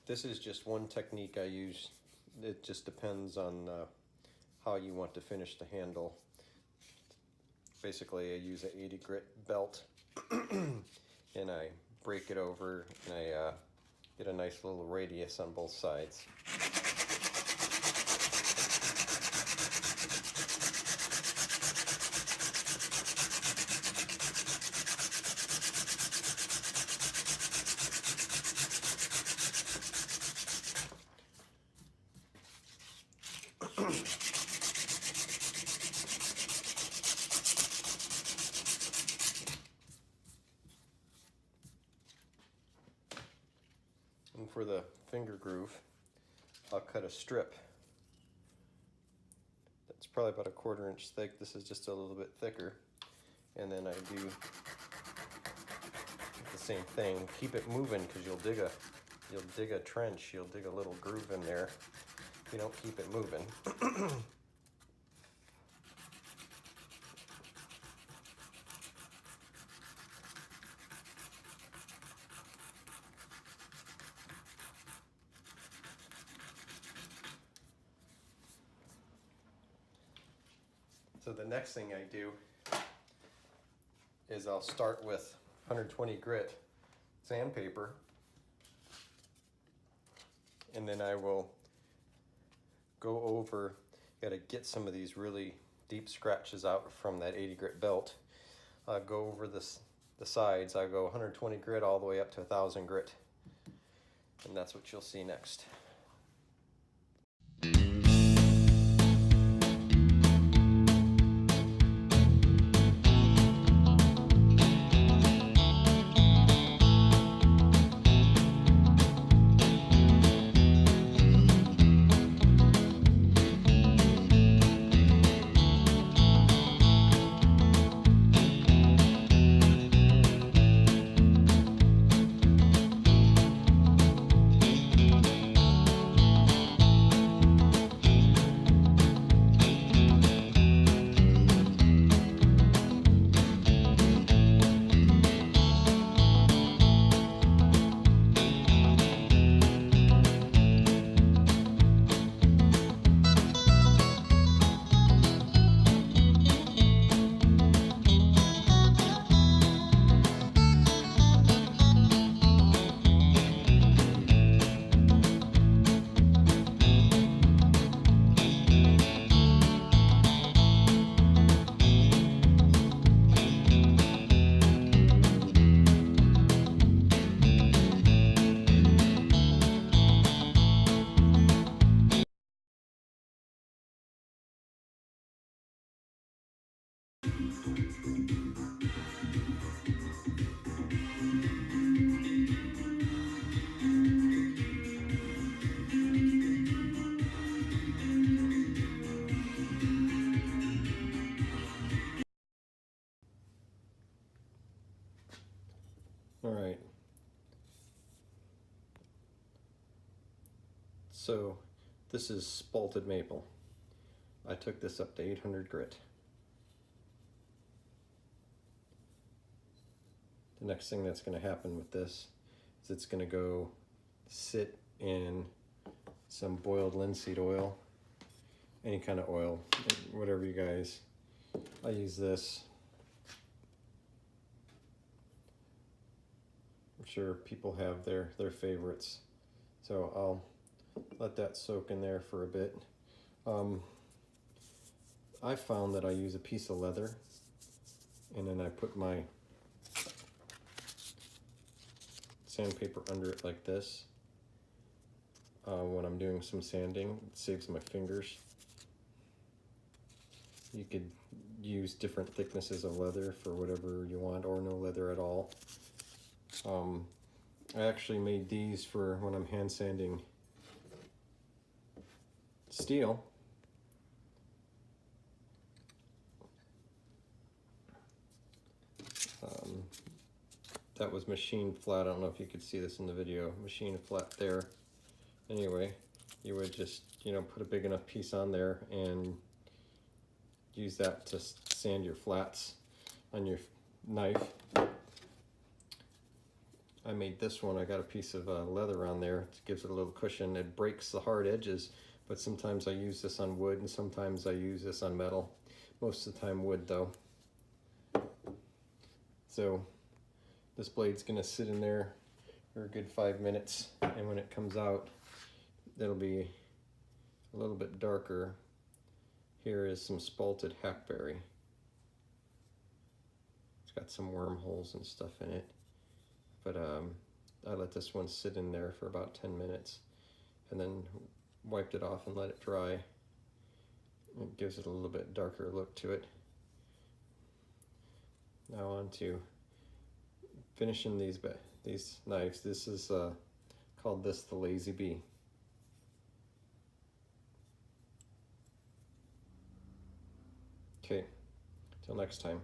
This is just one technique I use. It just depends on how you want to finish the handle. Basically, I use an 80 grit belt and I break it over and I get a nice little radius on both sides. And for the finger groove, I'll cut a strip. That's probably about a 1/4 inch thick. This is just a little bit thicker. And then I do the same thing. Keep it moving because you'll dig a trench, you'll dig a little groove in there if you don't keep it moving. So the next thing I do is I'll start with 120 grit sandpaper, and then I will go over, gotta get some of these really deep scratches out from that 80 grit belt. Go over the sides. I go 120 grit all the way up to 1000 grit, and that's what you'll see next. All right. So this is spalted maple. I took this up to 800 grit. The next thing that's going to happen with this is it's going to go sit in some boiled linseed oil, any kind of oil, whatever you guys. I use this. I'm sure people have their favorites. So I'll let that soak in there for a bit. I found that I use a piece of leather and then I put my sandpaper under it like this. When I'm doing some sanding, it saves my fingers. You could use different thicknesses of leather for whatever you want, or no leather at all. I actually made these for when I'm hand sanding steel. That was machined flat. I don't know if you could see this in the video. Machined flat there. Anyway, you would just, put a big enough piece on there and use that to sand your flats on your knife. I made this one. I got a piece of leather on there. It gives it a little cushion. It breaks the hard edges, but sometimes I use this on wood and sometimes I use this on metal. Most of the time wood though. So this blade's gonna sit in there for a good 5 minutes, and when it comes out, it'll be a little bit darker. Here is some spalted hackberry. It's got some wormholes and stuff in it, but I let this one sit in there for about 10 minutes and then wiped it off and let it dry. It gives it a little bit darker look to it. Now on to finishing these knives. This is called the Lazy Bee. Okay, till next time.